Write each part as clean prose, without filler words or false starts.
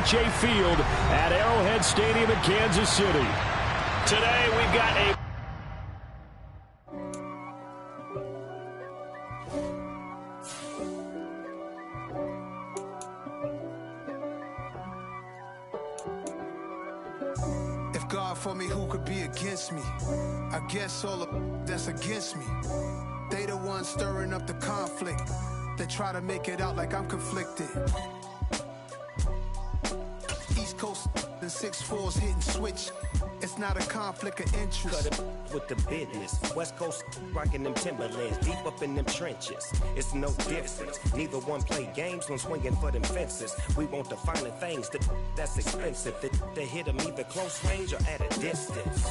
GEHA Field at Arrowhead Stadium in Kansas City. Today we've got a God for me, who could be against me? I guess all of that's against me. They the ones stirring up the conflict. They try to make it out like I'm conflicted. East Coast and 6'4's hitting switch. It's not a conflict of interest. Cut it with the business. West Coast rocking them Timberlands, deep up in them trenches. It's no difference. Neither one play games when swinging for them fences. We want the finer things that's expensive. They hit them either close range or at a distance.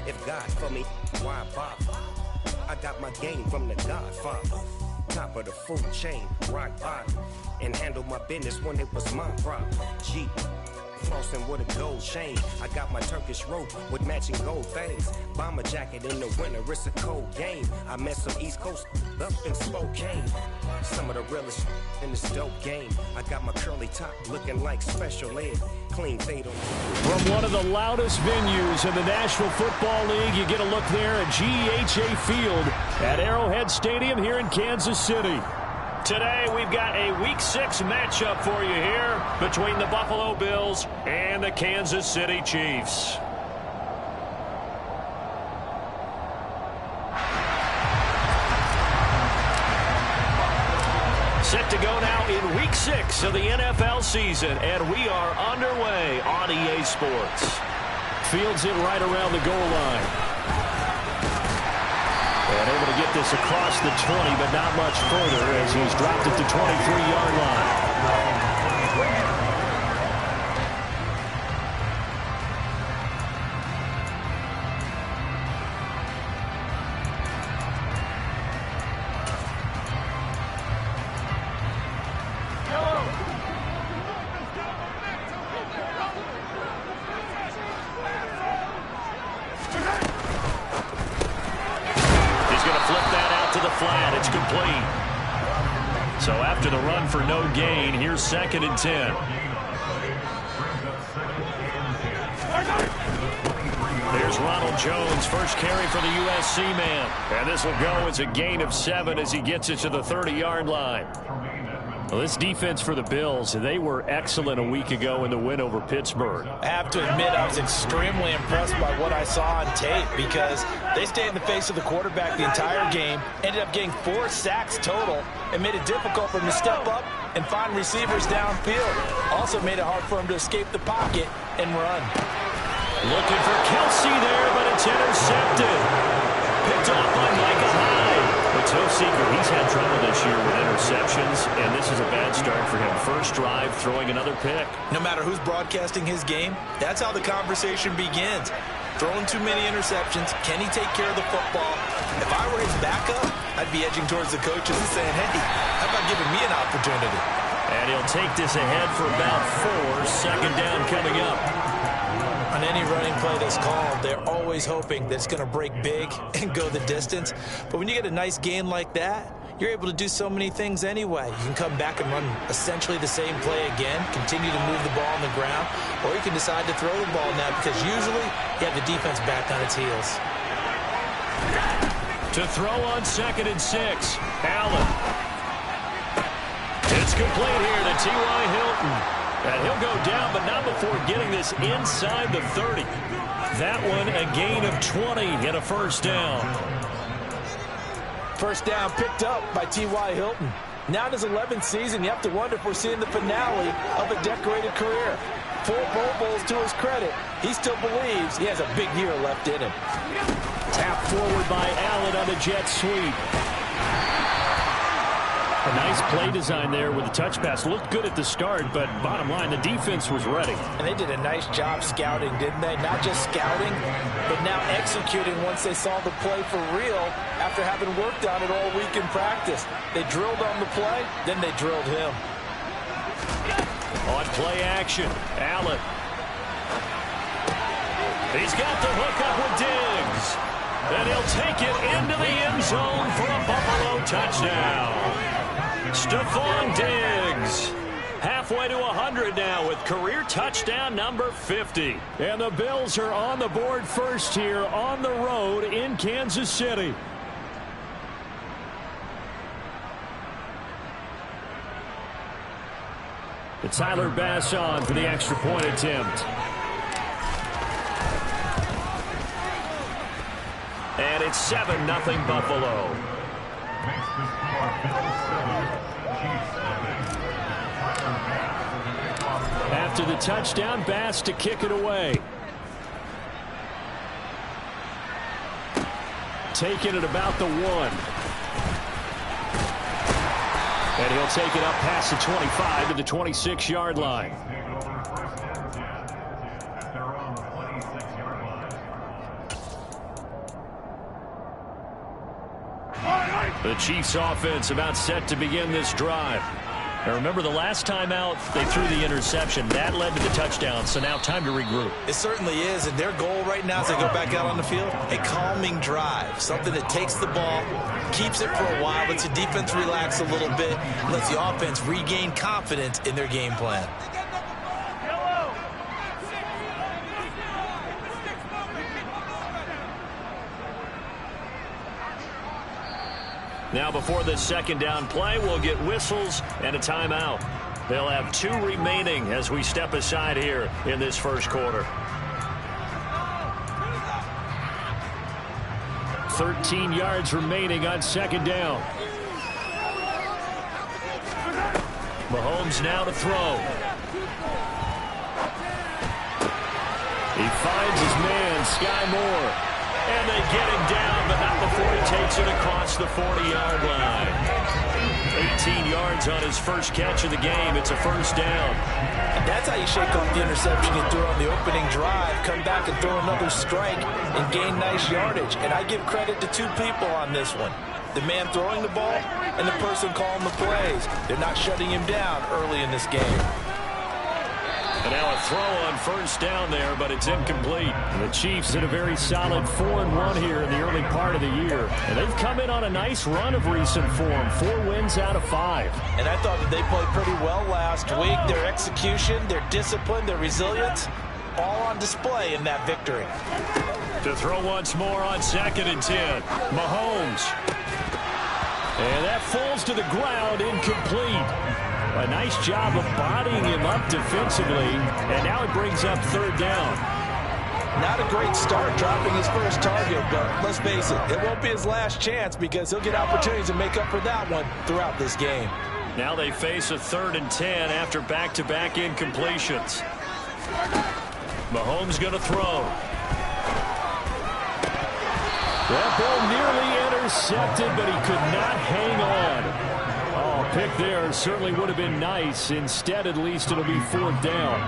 If God for me, why bother? I got my game from the Godfather. Top of the food chain, rock bottom. And handle my business when it was my problem. Jeep. Flossing with a gold chain. I got my Turkish rope with matching gold things. Bomber jacket in the winter, it's a cold game. I met some East Coast up in Spokane. Some of the realest in this dope game. I got my curly top looking like special ed. Clean fade on. From one of the loudest venues in the National Football League, you get a look there at GEHA Field at Arrowhead Stadium here in Kansas City. Today, we've got a Week 6 matchup for you here between the Buffalo Bills and the Kansas City Chiefs. Set to go now in Week 6 of the NFL season, and we are underway on EA Sports. Fields it right around the goal line. And able to get this across the 20, but not much further as he's dropped it to 23-yard line. It's complete. So after the run for no gain, here's 2nd and 10. There's Ronald Jones, first carry for the USC man. And this will go as a gain of 7 as he gets it to the 30-yard line. Well, this defense for the Bills, they were excellent a week ago in the win over Pittsburgh. I have to admit, I was extremely impressed by what I saw on tape because they stayed in the face of the quarterback the entire game, ended up getting 4 sacks total, and made it difficult for him to step up and find receivers downfield. Also made it hard for him to escape the pocket and run. Looking for Kelsey there, but it's intercepted. Picked off by Micah Hyde. It's no secret he's had trouble this year with interceptions, and this is a bad start for him. First drive, throwing another pick. No matter who's broadcasting his game, that's how the conversation begins. Throwing too many interceptions, can he take care of the football? If I were his backup, I'd be edging towards the coaches and saying, hey, how about giving me an opportunity? And he'll take this ahead for about 4. 2nd down coming up. On any running play that's called, they're always hoping that it's going to break big and go the distance. But when you get a nice gain like that, you're able to do so many things anyway. You can come back and run essentially the same play again, continue to move the ball on the ground, or you can decide to throw the ball now because usually you have the defense back on its heels. To throw on 2nd and 6, Allen. It's complete here to T.Y. Hilton. And he'll go down, but not before getting this inside the 30. That one a gain of 20 and a first down. First down picked up by T.Y. Hilton. Now in his 11th season, you have to wonder if we're seeing the finale of a decorated career. 4 Pro Bowls to his credit. He still believes he has a big year left in him. Tap forward by Allen on the jet sweep. A nice play design there with the touch pass. Looked good at the start, but bottom line, the defense was ready. And they did a nice job scouting, didn't they? Not just scouting, but now executing once they saw the play for real after having worked on it all week in practice. They drilled on the play, then they drilled him. On play action, Allen. He's got the hook up with Diggs. And he'll take it into the end zone for a Buffalo touchdown. Stephon Diggs Halfway to 100 now with career touchdown number 50. And the Bills are on the board first here on the road in Kansas City. The Tyler Bass on for the extra point attempt. And it's 7-0 Buffalo. After the touchdown, Bass to kick it away. Taking it about the 1. And he'll take it up past the 25 to the 26-yard line. The Chiefs offense about set to begin this drive. Now remember, the last time out, they threw the interception. That led to the touchdown, so now time to regroup. It certainly is, and their goal right now as they go back out on the field, a calming drive, something that takes the ball, keeps it for a while, lets the defense relax a little bit, lets the offense regain confidence in their game plan. Now before this second down play, we'll get whistles and a timeout. They'll have 2 remaining as we step aside here in this first quarter. 13 yards remaining on second down. Mahomes now to throw. He finds his man, Sky Moore. And they get him down, but not before he takes it across the 40-yard line. 18 yards on his first catch of the game. It's a first down. And that's how you shake off the interception you threw on the opening drive, come back and throw another strike and gain nice yardage. And I give credit to 2 people on this one. The man throwing the ball and the person calling the plays. They're not shutting him down early in this game. And now a throw on first down there, but it's incomplete. The Chiefs had a very solid 4-1 here in the early part of the year. And they've come in on a nice run of recent form. 4 wins out of 5. And I thought that they played pretty well last week. Their execution, their discipline, their resilience, all on display in that victory. To throw once more on 2nd and 10. Mahomes. And that falls to the ground, incomplete. A nice job of bodying him up defensively, and now it brings up 3rd down. Not a great start dropping his first target, but let's face it, it won't be his last chance because he'll get opportunities to make up for that one throughout this game. Now they face a 3rd and 10 after back-to-back incompletions. Mahomes going to throw. That ball nearly intercepted, but he could not hang on. Pick there certainly would have been nice. Instead, at least it'll be 4th down.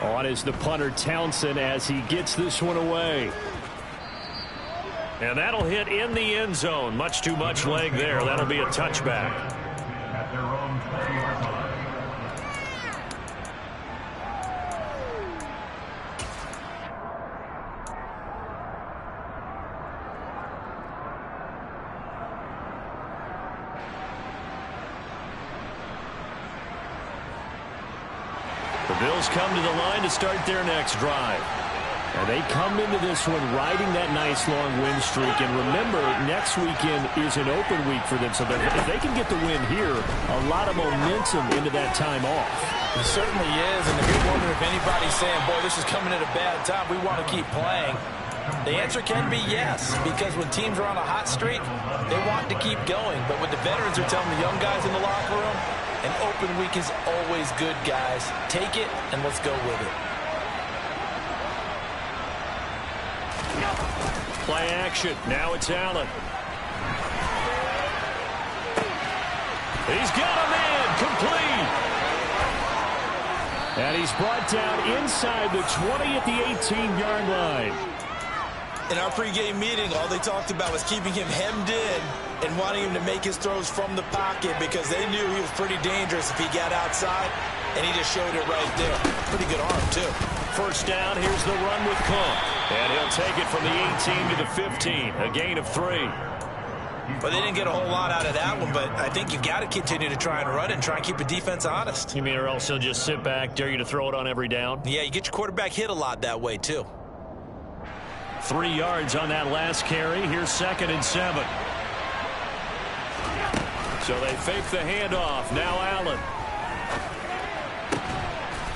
On is the punter Townsend as he gets this one away. And that'll hit in the end zone. Much too much leg there. That'll be a touchback. The Bills come to the line to start their next drive. And they come into this one riding that nice long win streak. And remember, next weekend is an open week for them. So if they can get the win here, a lot of momentum into that time off. It certainly is. And if you're wondering if anybody's saying, boy, this is coming at a bad time, we want to keep playing, the answer can be yes. Because when teams are on a hot streak, they want to keep going. But what the veterans are telling the young guys in the locker room, an open week is always good, guys. Take it, and let's go with it. Play action. Now it's Allen. He's got a man. Complete. And he's brought down inside the 20 at the 18-yard line. In our pregame meeting, all they talked about was keeping him hemmed in and wanting him to make his throws from the pocket because they knew he was pretty dangerous if he got outside, and he just showed it right there. Pretty good arm, too. First down, here's the run with Cook. And he'll take it from the 18 to the 15, a gain of 3. Well, they didn't get a whole lot out of that one, but I think you've got to continue to try and run it and try and keep the defense honest. You mean or else he'll just sit back, dare you to throw it on every down? Yeah, you get your quarterback hit a lot that way, too. 3 yards on that last carry. Here's 2nd and 7. So they fake the handoff. Now Allen.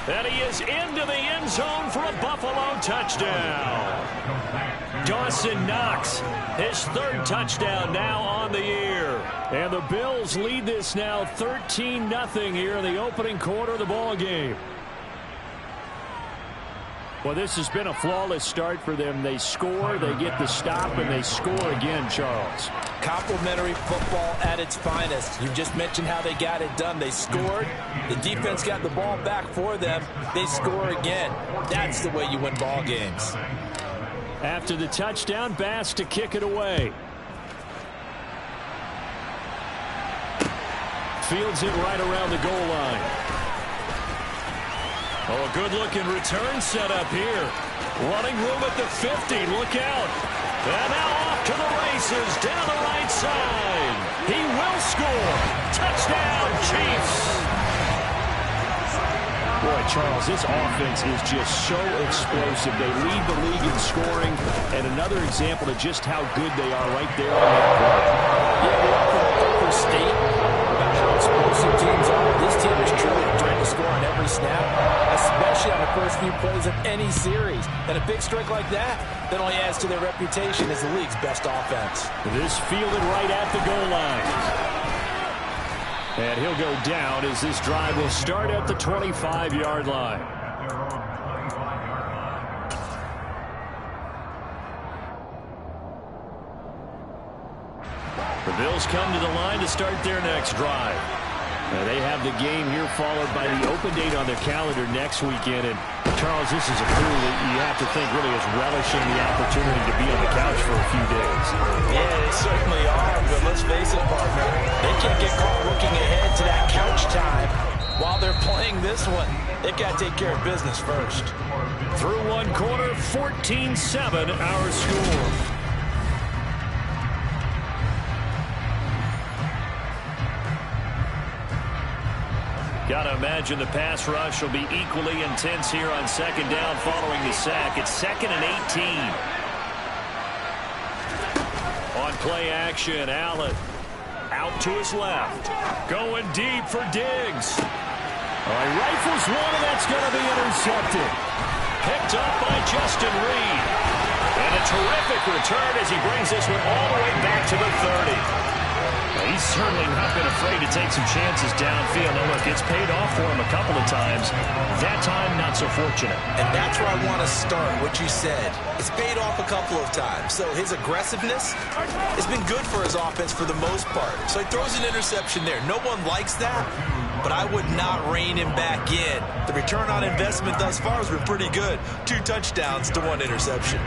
And he is into the end zone for a Buffalo touchdown. Dawson Knox, his 3rd touchdown now on the year. And the Bills lead this now 13-0 here in the opening quarter of the ball game. Well, this has been a flawless start for them. They score, they get the stop, and they score again, Charles. Complimentary football at its finest. You just mentioned how they got it done. They scored. The defense got the ball back for them. They score again. That's the way you win ball games. After the touchdown, Bass to kick it away. Fields it right around the goal line. Oh, a good-looking return set up here. Running room at the 50. Look out. And now off to the races down the right side. He will score. Touchdown, Chiefs. Boy, Charles, this offense is just so explosive. They lead the league in scoring, and another example of just how good they are right there on that play. Yeah, we often overstate about how explosive teams are. This team is truly trying to score on every snap, especially on the first few plays of any series. And a big strike like that only adds to their reputation as the league's best offense. This fielded right at the goal line. And he'll go down as this drive will start at the 25-yard line. The Bills come to the line to start their next drive. They have the game here followed by the open date on their calendar next weekend. And Charles, this is a crew that you have to think really is relishing the opportunity to be on the couch for a few days. Yeah, they certainly are, but let's face it, partner. They can't get caught looking ahead to that couch time while they're playing this one. They've got to take care of business first. Through one quarter, 14-7 our score. Got to imagine the pass rush will be equally intense here on 2nd down following the sack. It's 2nd and 18. On play action, Allen out to his left. Going deep for Diggs. All right, rifles one, and that's going to be intercepted. Picked up by Justin Reed. And a terrific return as he brings this one all the way back to the 30. He's certainly not been afraid to take some chances downfield. Now, look, it's paid off for him a couple of times. That time, not so fortunate. And that's where I want to start, what you said. It's paid off a couple of times. So his aggressiveness has been good for his offense for the most part. So he throws an interception there. No one likes that, but I would not rein him back in. The return on investment thus far has been pretty good. 2 touchdowns to 1 interception.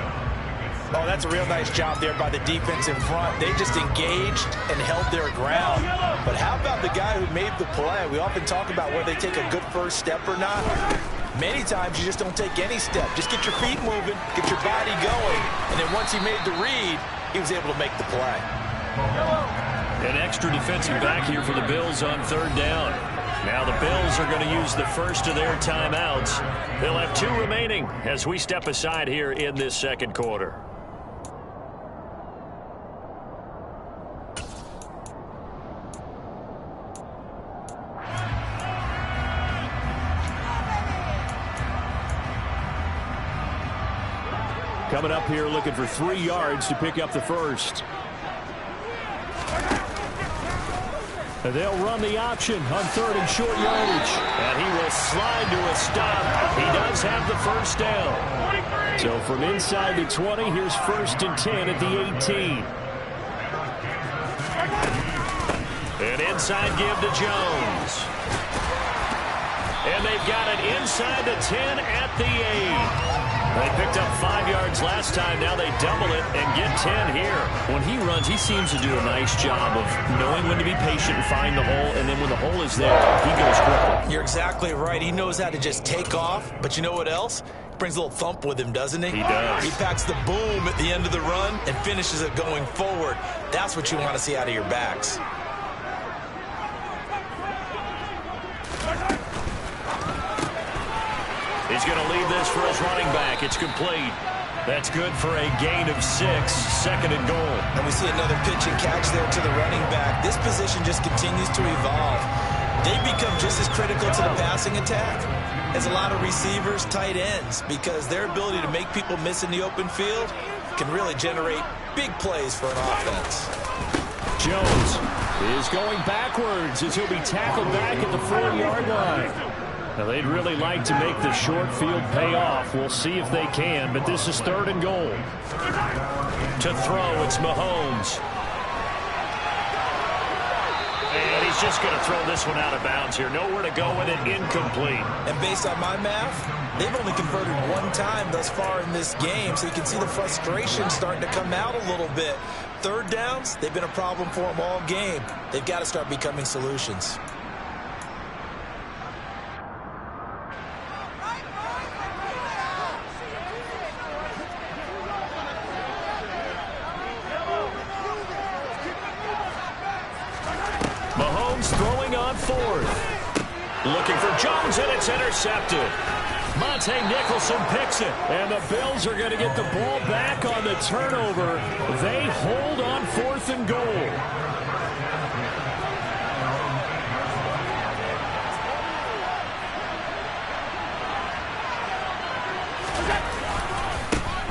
Oh, that's a real nice job there by the defense in front. They just engaged and held their ground. But how about the guy who made the play? We often talk about whether they take a good first step or not. Many times you just don't take any step. Just get your feet moving, get your body going, and then once he made the read, he was able to make the play. An extra defensive back here for the Bills on 3rd down. Now the Bills are going to use the first of their timeouts. They'll have 2 remaining as we step aside here in this 2nd quarter. Coming up here looking for 3 yards to pick up the first. And they'll run the option on 3rd and short yardage. And he will slide to a stop. He does have the first down. So from inside the 20, here's 1st and 10 at the 18. And inside give to Jones. And they've got it inside the 10 at the 8. They picked up 5 yards last time. Now they double it and get 10 here. When he runs, he seems to do a nice job of knowing when to be patient and find the hole, and then when the hole is there, he goes quickly. You're exactly right. He knows how to just take off, but you know what else? Brings a little thump with him, doesn't he? He does. He packs the boom at the end of the run and finishes it going forward. That's what you want to see out of your backs. He's going to leave this for his running back. It's complete. That's good for a gain of 6, 2nd and goal. And we see another pitch and catch there to the running back. This position just continues to evolve. They become just as critical to the passing attack as a lot of receivers, tight ends, because their ability to make people miss in the open field can really generate big plays for an offense. Jones is going backwards as he'll be tackled back at the 4-yard line. Now, they'd really like to make the short field pay off. We'll see if they can, but this is 3rd and goal. To throw, it's Mahomes. And he's just going to throw this one out of bounds here. Nowhere to go with it, incomplete. And based on my math, they've only converted 1 time thus far in this game, so you can see the frustration starting to come out a little bit. 3rd downs, they've been a problem for them all game. They've got to start becoming solutions. Mahomes throwing on 4th. Looking for Jones, and it's intercepted. Monte Nicholson picks it, and the Bills are going to get the ball back on the turnover. They hold on 4th and goal.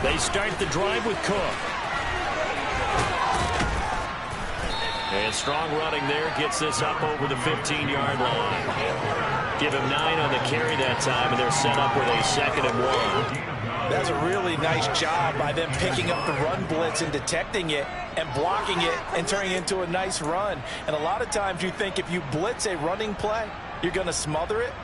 They start the drive with Cook. And strong running there, gets this up over the 15-yard line. Give him 9 on the carry that time, and they're set up with a 2nd and 1. That's a really nice job by them picking up the run blitz and detecting it and blocking it and turning it into a nice run. And a lot of times you think if you blitz a running play, you're going to smother it.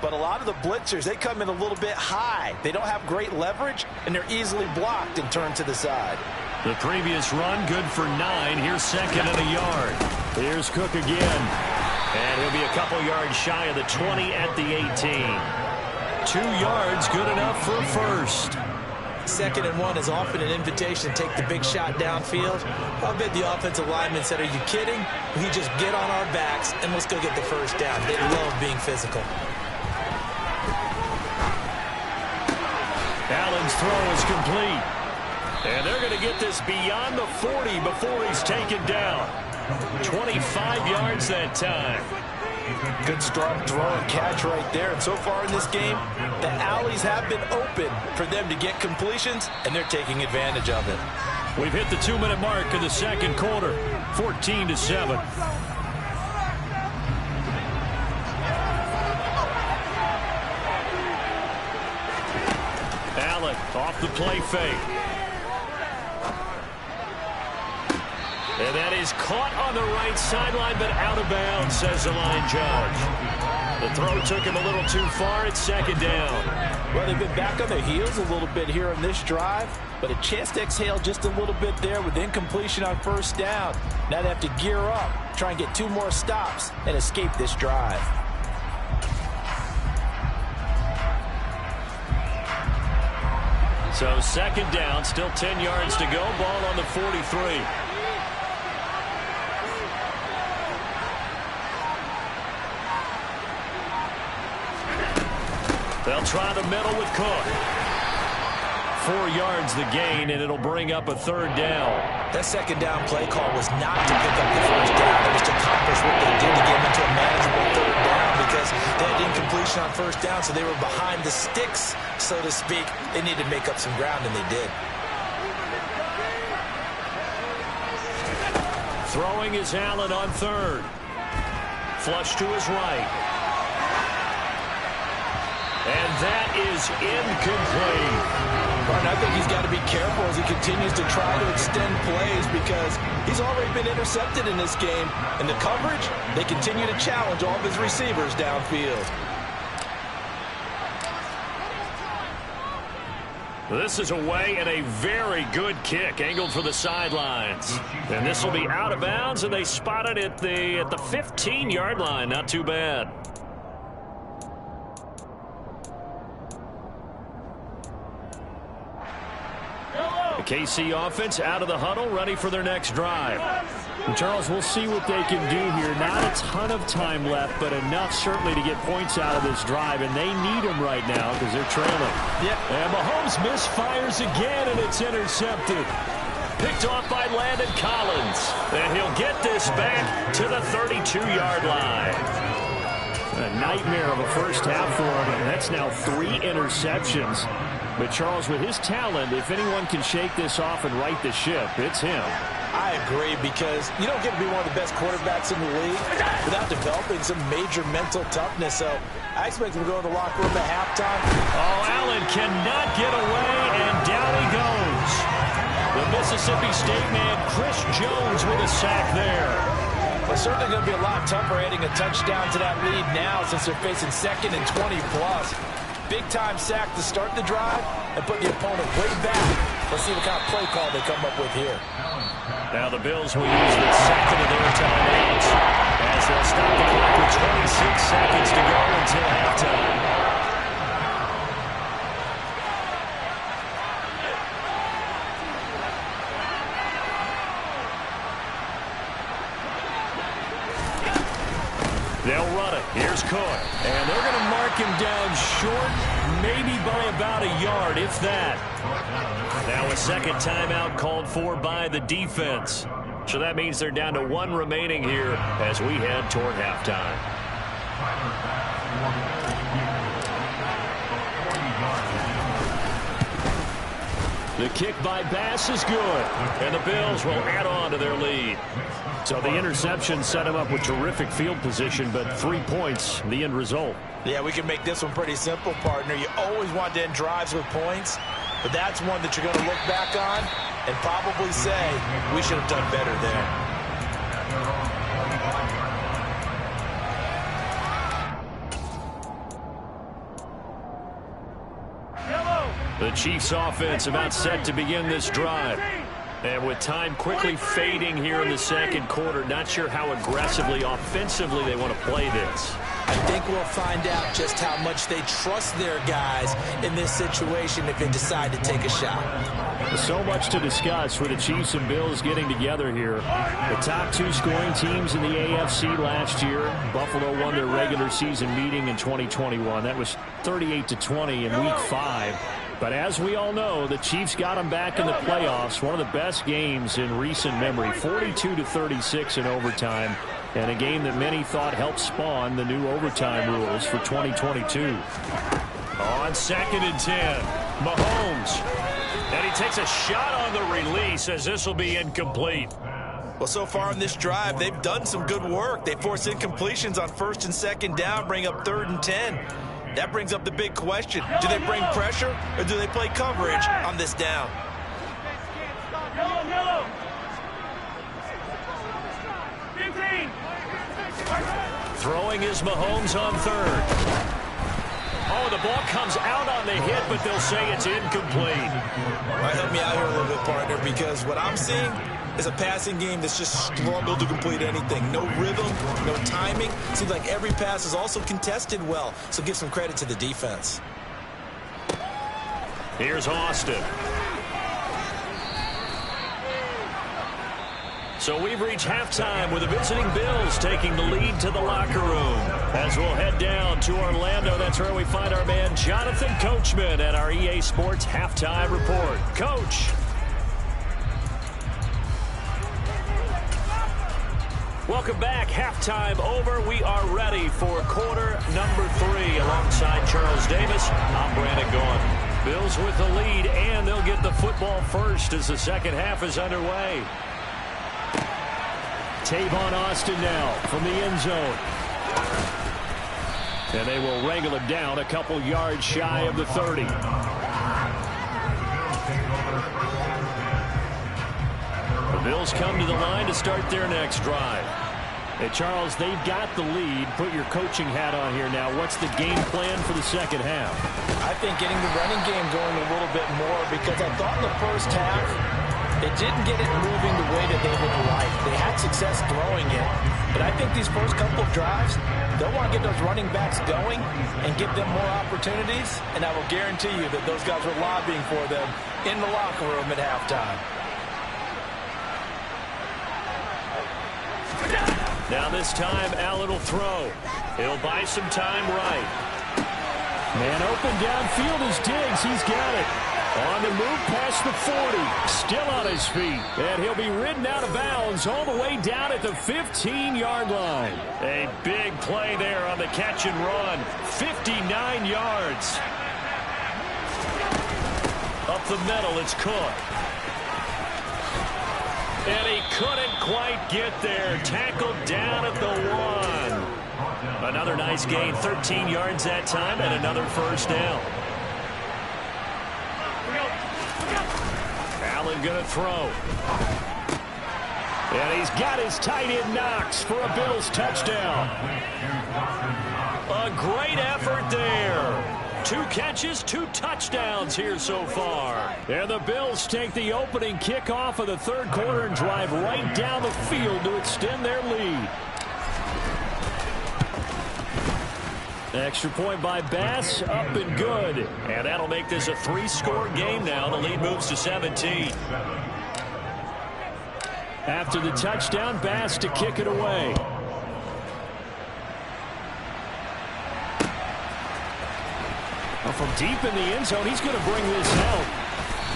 But a lot of the blitzers, they come in a little bit high. They don't have great leverage, and they're easily blocked and turned to the side. The previous run, good for 9. Here's 2nd and a yard. Here's Cook again. And he'll be a couple yards shy of the 20 at the 18. 2 yards, good enough for a first. 2nd and 1 is often an invitation to take the big shot downfield. I bet the offensive lineman said, are you kidding? We just get on our backs and let's go get the first down. They love being physical. Allen's throw is complete. And they're going to get this beyond the 40 before he's taken down. 25 yards that time. Good strong throw and catch right there. And so far in this game, the alleys have been open for them to get completions, and they're taking advantage of it. We've hit the 2-minute mark in the 2nd quarter. 14-7. Allen off the play fake. And that is caught on the right sideline, but out of bounds, says the line judge. The throw took him a little too far. It's 2nd down. Well, they've been back on their heels a little bit here on this drive, but a chance to exhale just a little bit there with incompletion on 1st down. Now they have to gear up, try and get 2 more stops, and escape this drive. So 2nd down, still 10 yards to go. Ball on the 43. They'll try the middle with Cook. 4 yards the gain, and it'll bring up a 3rd down. That 2nd down play call was not to pick up the 1st down. It was to accomplish what they did to get into a manageable 3rd down because they had incompletion on 1st down, so they were behind the sticks, so to speak. They needed to make up some ground, and they did. Throwing is Allen on 3rd. Flush to his right. And that is incomplete. And I think he's got to be careful as he continues to try to extend plays because he's already been intercepted in this game. And the coverage, they continue to challenge all of his receivers downfield. This is away and a very good kick angled for the sidelines. And this will be out of bounds, and they spot it at the 15-yard line. Not too bad. The KC offense out of the huddle, ready for their next drive. And Charles, we'll see what they can do here. Not a ton of time left, but enough certainly to get points out of this drive, and they need them right now because they're trailing. Yep. And Mahomes misfires again, and it's intercepted. Picked off by Landon Collins. And he'll get this back to the 32-yard line. A nightmare of a first half for him, and that's now 3 interceptions. But Charles, with his talent, if anyone can shake this off and right the ship, it's him. I agree, because you don't get to be one of the best quarterbacks in the league without developing some major mental toughness. So I expect him to go in the locker room at halftime. Oh, Allen cannot get away, and down he goes. The Mississippi State man, Chris Jones, with a sack there. It's certainly going to be a lot tougher adding a touchdown to that lead now since they're facing 2nd and 20+. Big-time sack to start the drive and put the opponent way back. Let's see what kind of play call they come up with here. Now the Bills will use the second of their timeouts as they'll stop the clock with 26 seconds to go until halftime. They'll run it. Here's Cook. And they're going to mark him down short, maybe by about a yard, if that. Now a second timeout called for by the defense. So that means they're down to 1 remaining here as we head toward halftime. The kick by Bass is good, and the Bills will add on to their lead. So the interception set him up with terrific field position, but 3 points, the end result. Yeah, we can make this one pretty simple, partner. You always want to end drives with points, but that's one that you're going to look back on and probably say, we should have done better there. The Chiefs offense about set to begin this drive. And with time quickly fading here in the second quarter, not sure how aggressively, offensively they want to play this. I think we'll find out just how much they trust their guys in this situation if they decide to take a shot. So much to discuss with the Chiefs and Bills getting together here. The top 2 scoring teams in the AFC last year. Buffalo won their regular season meeting in 2021. That was 38-20 in Week 5. But as we all know, the Chiefs got them back in the playoffs. One of the best games in recent memory, 42-36 in overtime. And a game that many thought helped spawn the new overtime rules for 2022. On 2nd and 10, Mahomes. And he takes a shot on the release as this will be incomplete. Well, so far in this drive, they've done some good work. They force incompletions on 1st and 2nd down, bring up 3rd and 10. That brings up the big question. Do they bring pressure or do they play coverage on this down? Throwing is Mahomes on 3rd. Oh, the ball comes out on the hit, but they'll say it's incomplete. All right, help me out here a little bit, partner, because what I'm seeing is a passing game that's just struggled to complete anything. No rhythm, no timing. Seems like every pass is also contested well, so give some credit to the defense. Here's Austin. So we've reached halftime with the visiting Bills taking the lead to the locker room. As we'll head down to Orlando, that's where we find our man Jonathan Coachman at our EA Sports Halftime Report. Coach. Welcome back. Halftime over. We are ready for quarter number 3 alongside Charles Davis. I'm Brandon Gaughan. Bills with the lead, and they'll get the football first as the second half is underway. Tavon Austin now from the end zone. And they will wrangle him down a couple yards shy of the 30. The Bills come to the line to start their next drive. Hey, Charles, they've got the lead. Put your coaching hat on here now. What's the game plan for the second half? I think getting the running game going a little bit more, because I thought in the first half they didn't get it moving the way that they would have liked. They had success throwing it, but I think these first couple of drives, they'll want to get those running backs going and give them more opportunities, and I will guarantee you that those guys were lobbying for them in the locker room at halftime. Now this time, Allen will throw. He'll buy some time right. Man open downfield is Diggs. He's got it. On the move past the 40. Still on his feet. And he'll be ridden out of bounds all the way down at the 15-yard line. A big play there on the catch and run. 59 yards. Up the middle, it's Cook. And he couldn't quite get there. Tackled down at the 1. Another nice gain. 13 yards that time and another first down. Allen going to throw. And he's got his tight end Knox for a Bills touchdown. A great effort there. 2 catches, 2 touchdowns here so far. And the Bills take the opening kickoff of the third quarter and drive right down the field to extend their lead. Extra point by Bass, up and good. And that'll make this a 3-score game now. The lead moves to 17. After the touchdown, Bass to kick it away. From deep in the end zone, he's going to bring this out.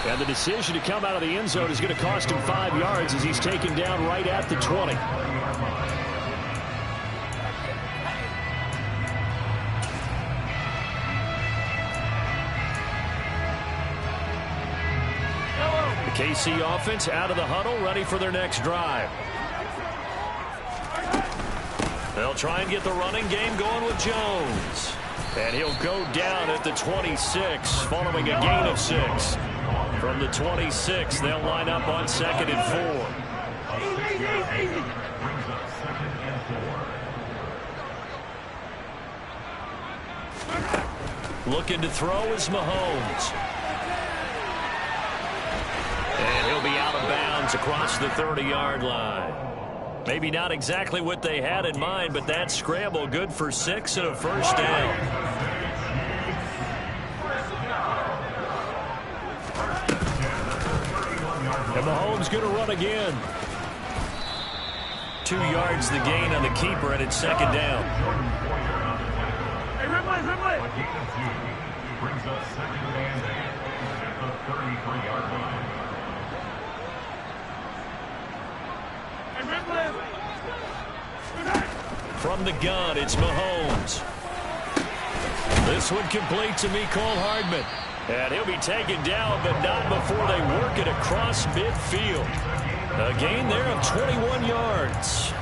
And the decision to come out of the end zone is going to cost him 5 yards as he's taken down right at the 20. The KC offense out of the huddle, ready for their next drive. They'll try and get the running game going with Jones. And he'll go down at the 26 following a gain of 6. From the 26, they'll line up on 2nd and 4. Looking to throw is Mahomes. And he'll be out of bounds across the 30-yard line. Maybe not exactly what they had in mind, but that scramble good for 6 and a first down. And Mahomes going to run again. 2 yards the gain on the keeper, and it's 2nd down. Hey, Ripley! Brings us 2nd and 8 at the 33-yard line. From the gun, it's Mahomes. This one complete to Mecole Hardman. And he'll be taken down, but not before they work it across midfield. A gain there of 21 yards.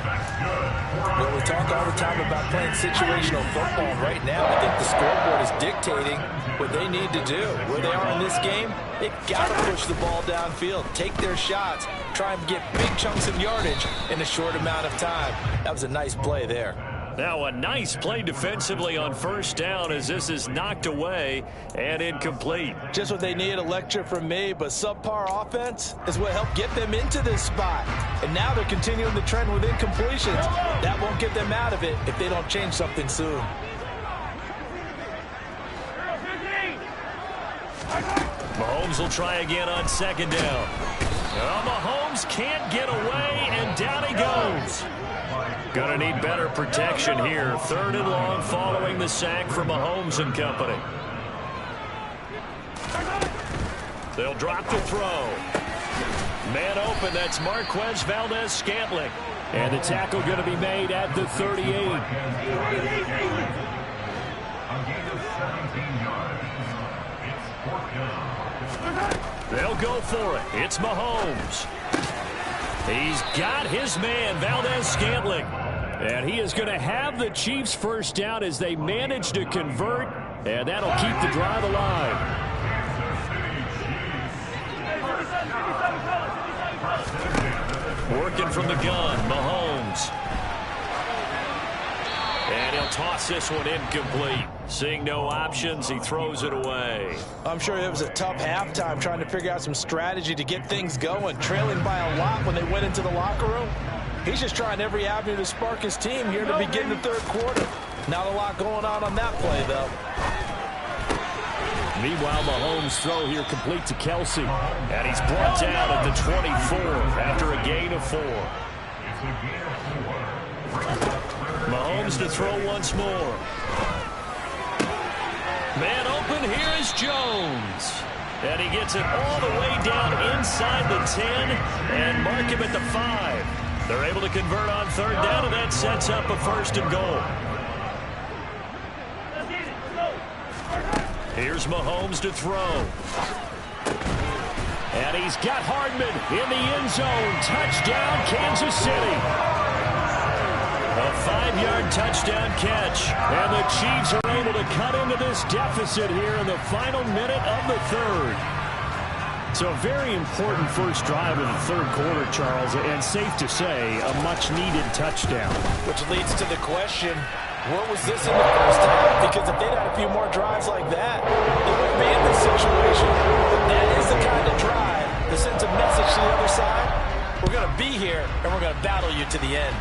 Well, we talk all the time about playing situational football. Right now, I think the scoreboard is dictating what they need to do. Where they are in this game, they've got to push the ball downfield, take their shots, try and get big chunks of yardage in a short amount of time. That was a nice play there. Now a nice play defensively on first down as this is knocked away and incomplete. Just what they need, a lecture from me, but subpar offense is what helped get them into this spot. And now they're continuing the trend with incompletions. That won't get them out of it if they don't change something soon. Mahomes will try again on 2nd down. Mahomes can't get away, and down he goes. Gonna need better protection here. 3rd and long following the sack from Mahomes and company. They'll drop the throw. Man open, that's Marquez Valdez-Scantling. And the tackle going to be made at the 38. They'll go for it. It's Mahomes. He's got his man, Valdez-Scantling. And he is going to have the Chiefs first down as they manage to convert. And that'll keep the drive alive. Working from the gun, Mahomes. And he'll toss this one incomplete. Seeing no options, he throws it away. I'm sure it was a tough halftime trying to figure out some strategy to get things going. Trailing by a lot when they went into the locker room. He's just trying every avenue to spark his team here to begin the third quarter. Not a lot going on that play, though. Meanwhile, Mahomes' throw here complete to Kelsey. And he's brought down at the 24 after a gain of 4. Mahomes to throw once more. Man open, here is Jones. And he gets it all the way down inside the 10 and mark him at the 5. They're able to convert on third down, and that sets up a 1st and goal. Here's Mahomes to throw. And he's got Hardman in the end zone. Touchdown, Kansas City. A 5-yard touchdown catch. And the Chiefs are able to cut into this deficit here in the final minute of the third. So a very important first drive of the third quarter, Charles, and safe to say, a much-needed touchdown. Which leads to the question, what was this in the first half? Because if they'd had a few more drives like that, they wouldn't be in this situation. That is the kind of drive that sends a message to the other side. We're going to be here, and we're going to battle you to the end.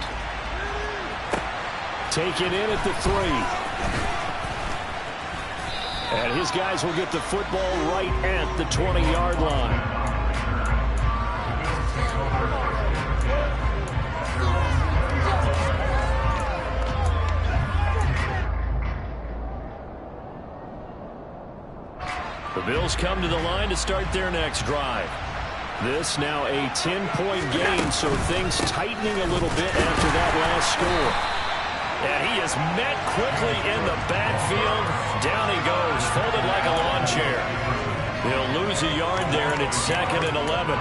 Taken in at the 3. And his guys will get the football right at the 20-yard line. The Bills come to the line to start their next drive. This now a 10-point game, so things tightening a little bit after that last score. And he is met quickly in the backfield. Down he goes, folded like a lawn chair. He'll lose a yard there, and it's 2nd and 11.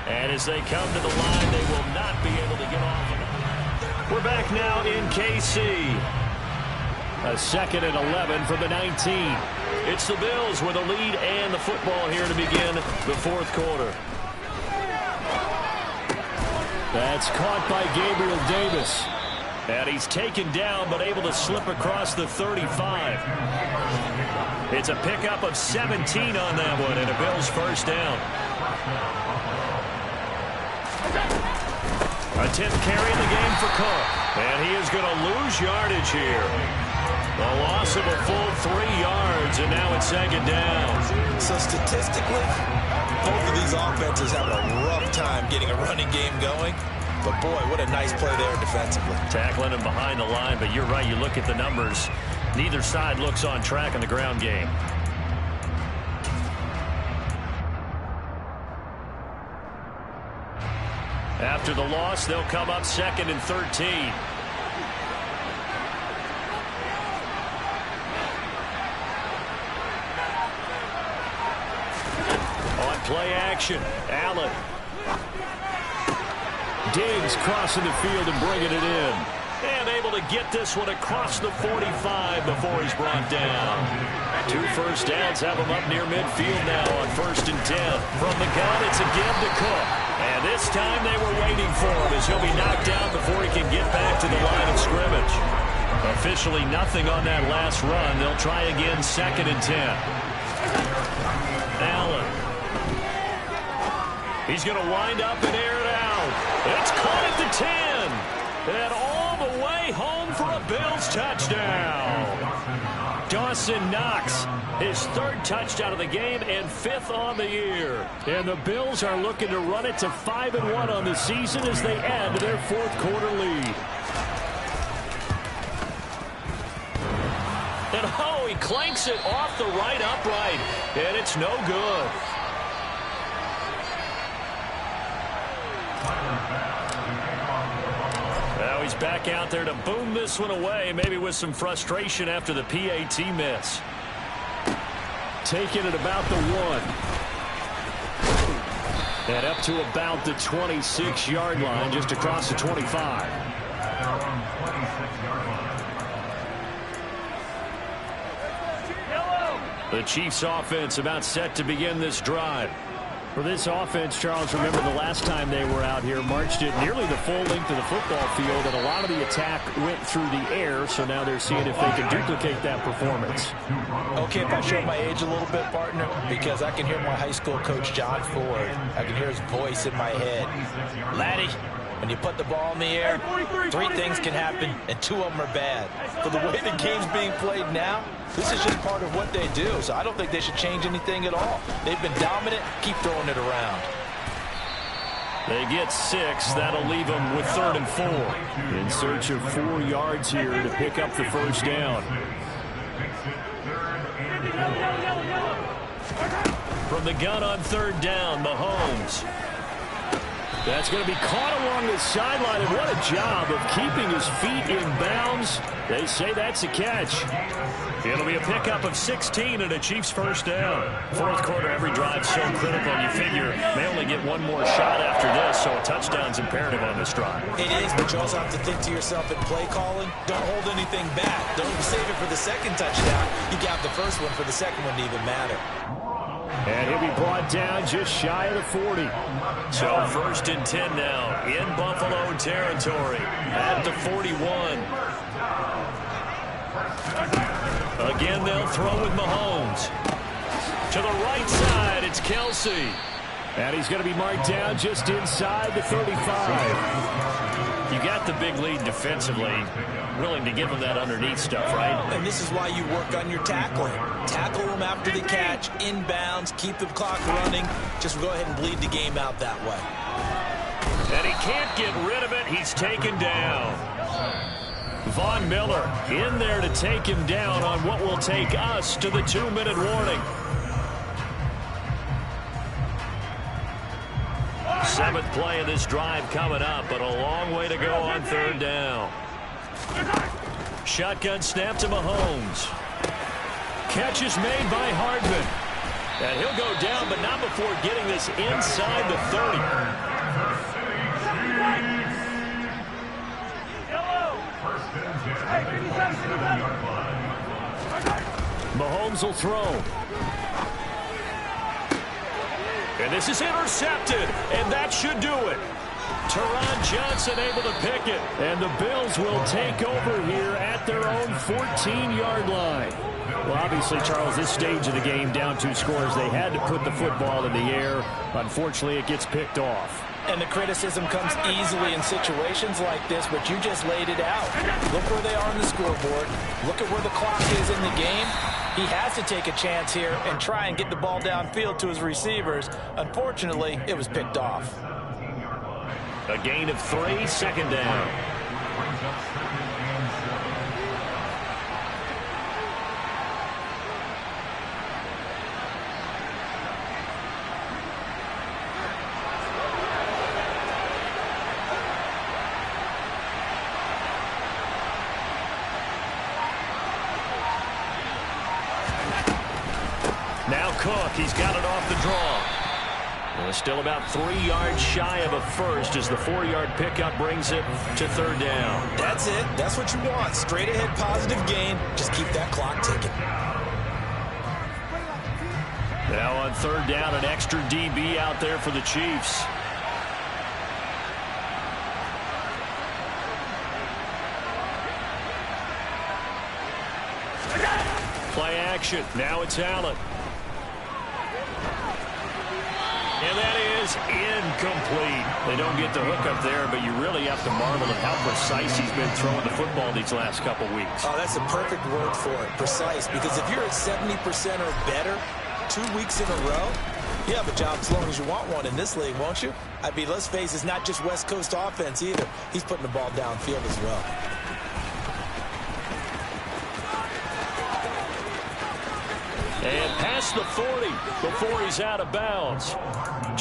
And as they come to the line, they will not be able to get off of it. We're back now in KC. A 2nd and 11 from the 19. It's the Bills with a lead and the football here to begin the fourth quarter. That's caught by Gabriel Davis. And he's taken down but able to slip across the 35. It's a pickup of 17 on that one and a Bills first down. A 10th carry in the game for Cook. And he is going to lose yardage here. A loss of a full 3 yards, and now it's 2nd down. So statistically, both of these offenses have a rough time getting a running game going. But boy, what a nice play there defensively. Tackling him behind the line, but you're right, you look at the numbers. Neither side looks on track in the ground game. After the loss, they'll come up 2nd and 13. Play action. Allen. Diggs crossing the field and bringing it in. And able to get this one across the 45 before he's brought down. 2 first downs have him up near midfield now on 1st and 10. From the gun, it's again to Cook. And this time they were waiting for him as he'll be knocked down before he can get back to the line of scrimmage. Officially nothing on that last run. They'll try again 2nd and 10. Allen. He's going to wind up and air it out. It's caught at the 10. And all the way home for a Bills touchdown. Dawson Knox, his 3rd touchdown of the game and 5th on the year. And the Bills are looking to run it to 5-1 on the season as they add to their 4th quarter lead. And oh, he clanks it off the right upright. And it's no good. Now he's back out there to boom this one away, maybe with some frustration after the PAT miss. Taking it about the 1. And up to about the 26-yard line, just across the 25. The Chiefs offense about set to begin this drive. For this offense, Charles, remember the last time they were out here, marched it nearly the full length of the football field, and a lot of the attack went through the air, so now they're seeing if they can duplicate that performance. Okay, if I show my age a little bit, partner, because I can hear my high school coach, John Ford. I can hear his voice in my head. Laddie, when you put the ball in the air, 3 things can happen, and 2 of them are bad. For the way the game's being played now, this is just part of what they do, so I don't think they should change anything at all. They've been dominant. Keep throwing it around. They get 6. That'll leave them with 3rd and 4. In search of 4 yards here to pick up the first down. From the gun on 3rd down, Mahomes. That's going to be caught along the sideline, and what a job of keeping his feet in bounds. They say that's a catch. It'll be a pickup of 16 and a Chiefs first down. Fourth quarter, every drive so critical. You figure they only get one more shot after this, so a touchdown's imperative on this drive. It is, but you also have to think to yourself in play calling, don't hold anything back. Don't save it for the second touchdown. You got the first one for the second one to even matter. And he'll be brought down just shy of the 40. So 1st and 10 now in Buffalo territory at the 41. Again, they'll throw with Mahomes. To the right side, it's Kelsey. And he's going to be marked down just inside the 35. You got the big lead defensively. Willing to give him that underneath stuff, right? And this is why you work on your tackling. Tackle them after the catch, inbounds, keep the clock running. Just go ahead and bleed the game out that way. And he can't get rid of it. He's taken down. Von Miller in there to take him down on what will take us to the 2-minute warning. 7th play of this drive coming up, but a long way to go on 3rd down. Shotgun snap to Mahomes. Catch is made by Hardman. And he'll go down, but not before getting this inside the 30. Mahomes will throw. And this is intercepted, and that should do it. Teron Johnson able to pick it, and the Bills will take over here at their own 14-yard line. Well, obviously, Charles, this stage of the game, down 2 scores, they had to put the football in the air. Unfortunately, it gets picked off. And the criticism comes easily in situations like this, but you just laid it out. Look where they are on the scoreboard. Look at where the clock is in the game. He has to take a chance here and try and get the ball downfield to his receivers. Unfortunately, it was picked off. A gain of 3, 2nd down. Now Cook, he's got it off the draw. Still about 3 yards shy of a first as the 4-yard pickup brings it to 3rd down. That's it. That's what you want. Straight ahead positive gain. Just keep that clock ticking. Now on 3rd down, an extra DB out there for the Chiefs. Play action. Now it's Allen. And that is incomplete. They don't get the hook up there, but you really have to marvel at how precise he's been throwing the football these last couple weeks. Oh, that's a perfect word for it, precise. Because if you're at 70% or better 2 weeks in a row, you have a job as long as you want one in this league, won't you? I mean, let's face it, it's not just West Coast offense either. He's putting the ball downfield as well. And past the 40 before he's out of bounds.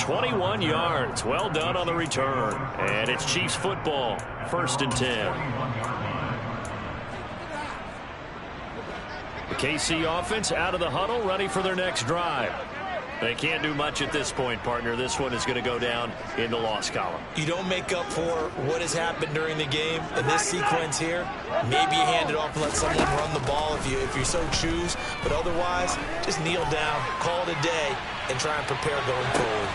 21 yards. Well done on the return. And it's Chiefs football. 1st and 10. The KC offense out of the huddle, ready for their next drive. They can't do much at this point, partner. This one is going to go down in the loss column. You don't make up for what has happened during the game in this sequence here. Maybe you hand it off and let someone run the ball if you so choose. But otherwise, just kneel down, call it a day, and try and prepare going forward.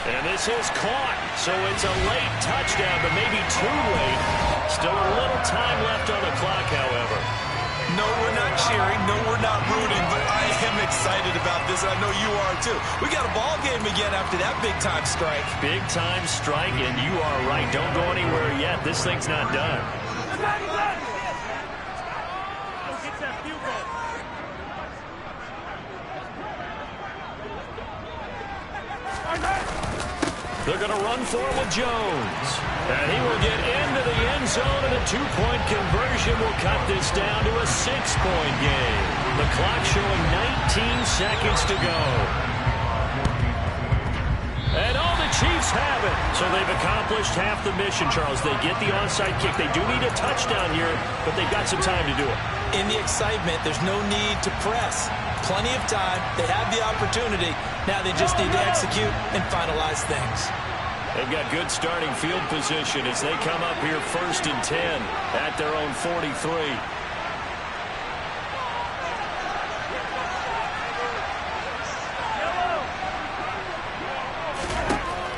And this is caught. So it's a late touchdown, but maybe too late. Still a little time left on the clock, however. No, we're not cheering. No, we're not rooting. But I am excited about this, and I know you are too. We got a ball game again after that big-time strike. Big-time strike, and you are right. Don't go anywhere yet. This thing's not done. They're going to run for it with Jones. And he will get into the end zone, and a two-point conversion will cut this down to a 6-point game. The clock showing 19 seconds to go. And all the Chiefs have it. So they've accomplished half the mission, Charles. They get the onside kick. They do need a touchdown here, but they've got some time to do it. In the excitement, there's no need to press. Plenty of time. They have the opportunity. Now they just need to execute and finalize things. They've got good starting field position as they come up here 1st and 10 at their own 43.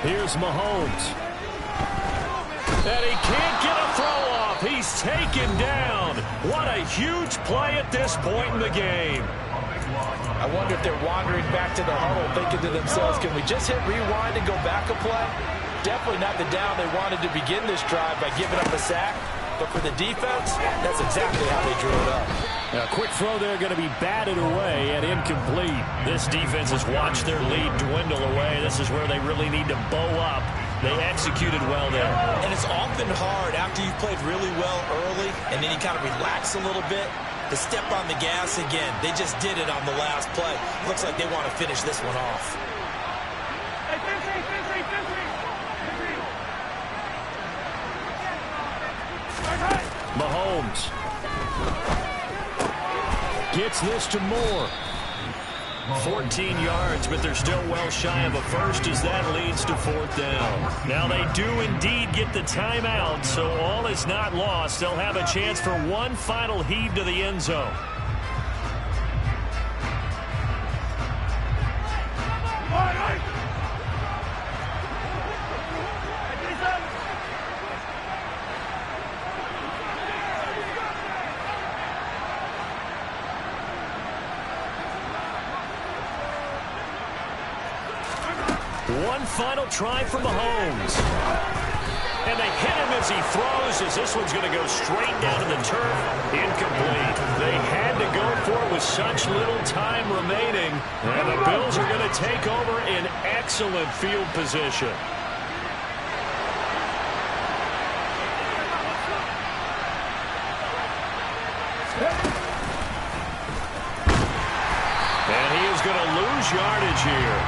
Here's Mahomes. And he can't get a throw off. He's taken down. What a huge play at this point in the game. I wonder if they're wandering back to the huddle thinking to themselves, can we just hit rewind and go back a play? Definitely not the down they wanted to begin this drive by giving up a sack. But for the defense, that's exactly how they drew it up. A quick throw there going to be batted away and incomplete. This defense has watched their lead dwindle away. This is where they really need to bow up. They executed well there. And it's often hard after you've played really well early and then you kind of relax a little bit to step on the gas again. They just did it on the last play. Looks like they want to finish this one off. Mahomes gets this to Moore. 14 yards, but they're still well shy of a first as that leads to 4th down. Now they do indeed get the timeout, so all is not lost. They'll have a chance for one final heave to the end zone. One final try from Mahomes. And they hit him as he throws, as this one's going to go straight down to the turf. Incomplete. They had to go for it with such little time remaining. And the Bills are going to take over in excellent field position. And he is going to lose yardage here.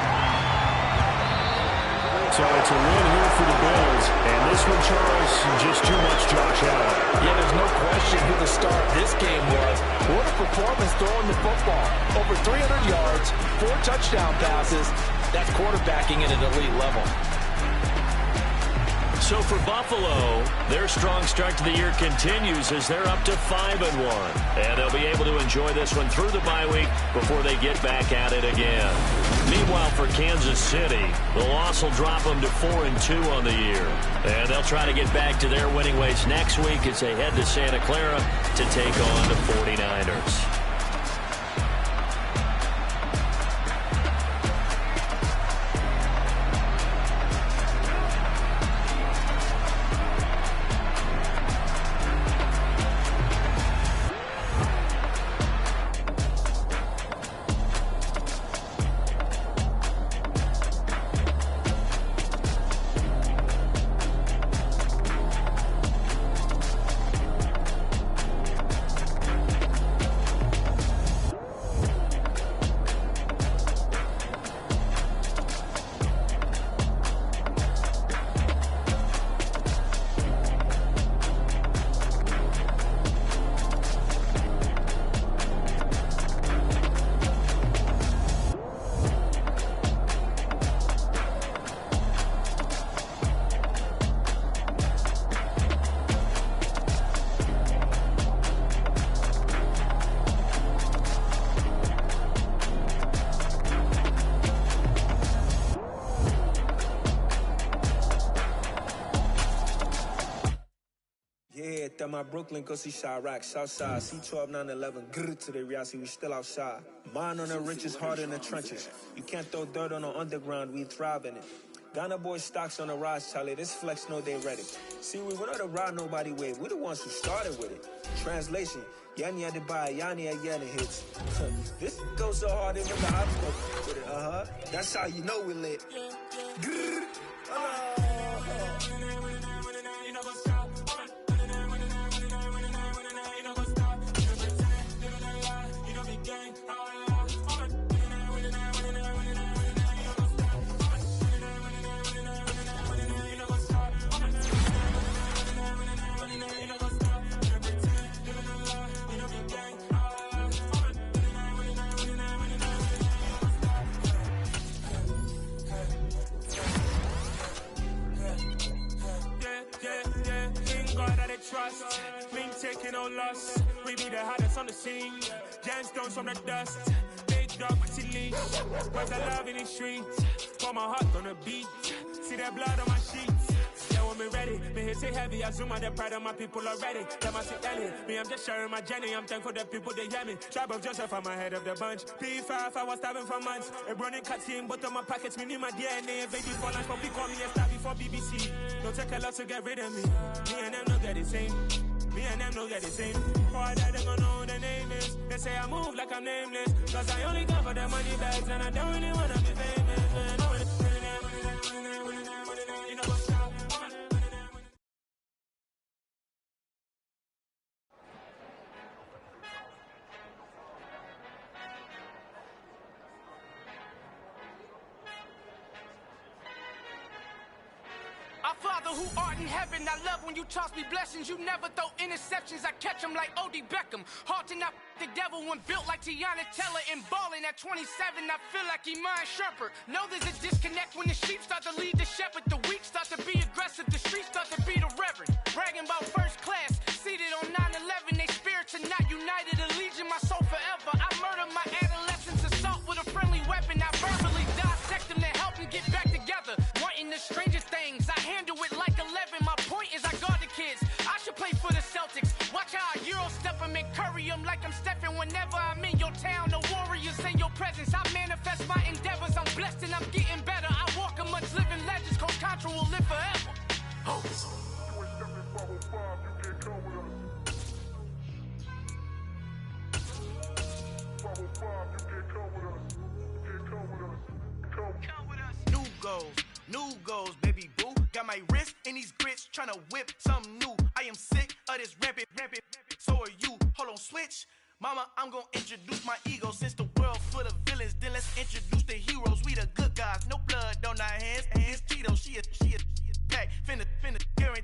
So it's a win here for the Bills. And this one, Charles, just too much Josh Allen. Yeah, there's no question who the star of this game was. What a performance throwing the football. Over 300 yards, 4 touchdown passes. That's quarterbacking at an elite level. So for Buffalo, their strong start to the year continues as they're up to 5-1. And they'll be able to enjoy this one through the bye week before they get back at it again. Meanwhile, for Kansas City, the loss will drop them to 4-2 on the year. And they'll try to get back to their winning ways next week as they head to Santa Clara to take on the 49ers. Nick, that my Brooklyn, go see Chirac, Southside, C12, 911, grrr to the Riasi, we still outside. Mine on the riches, hard in the trenches. You can't throw dirt on the underground, we thrive in it. Ghana boys stocks on the rise, Charlie, this flex know they ready. See, we not to ride nobody with, we the ones who started with it. Translation, Yani had to buy, Yani again hits. This goes so hard, even the ops go with it, That's how you know we lit. Grrr. Trust, we ain't taking no loss. We be the hottest on the scene. Gemstones from the dust. Big dog with your leash. Where's the love in the streets? Pour my heart on the beat. See that blood on my sheets. Yeah, when we ready, me hit it heavy. I zoom out the pride of my people already. Them I say Ellie, me I'm just sharing my journey. I'm thankful that people they hear me. Tribe of Joseph, I'm ahead of the bunch. P5, I was starving for months. A running cutscene, but on my pockets, me need my DNA. Baby for lunch, but we call me a star before BBC. Don't take a lot to get rid of me. Me and them don't get the same. Me and them don't get the same. Boy, that they gonna know who the name is. They say I move like I'm nameless. Cause I only come for the money bags and I don't really wanna be famous. Man. You know what's up? Our Father who art in heaven, I love when you toss me blessings. You never throw interceptions, I catch them like O.D. Beckham. Hard to not the devil when built like Tiana Teller and balling at 27. I feel like Iman Shumpert. Know there's a disconnect when the sheep start to lead the shepherd. The weak start to be aggressive, the streets start to be the reverend. Bragging about first class, seated on 9/11. They spirits are not united, a legion, my soul forever. I murder my adolescence, assault with a friendly weapon. I verbally dissect them to help them get back together. Wanting the strangest things, I handle it like 11. My point is I guard the kids. I should play for the Celtics. Watch how I Euro step them and curry them like I'm Stephen. Whenever I'm in your town, the Warriors in your presence. I manifest my endeavors. I'm blessed and I'm getting better. I walk amongst living legends. Coach Contra will live forever. New goals, baby boo. Got my wrist in these grits, tryna whip something new. I am sick of this rampant. So are you. Hold on, switch. Mama, I'm gonna introduce my ego. Since the world full of villains, then let's introduce the heroes. We the good guys, no blood on our hands. Tito, she a pack, finna guarantee.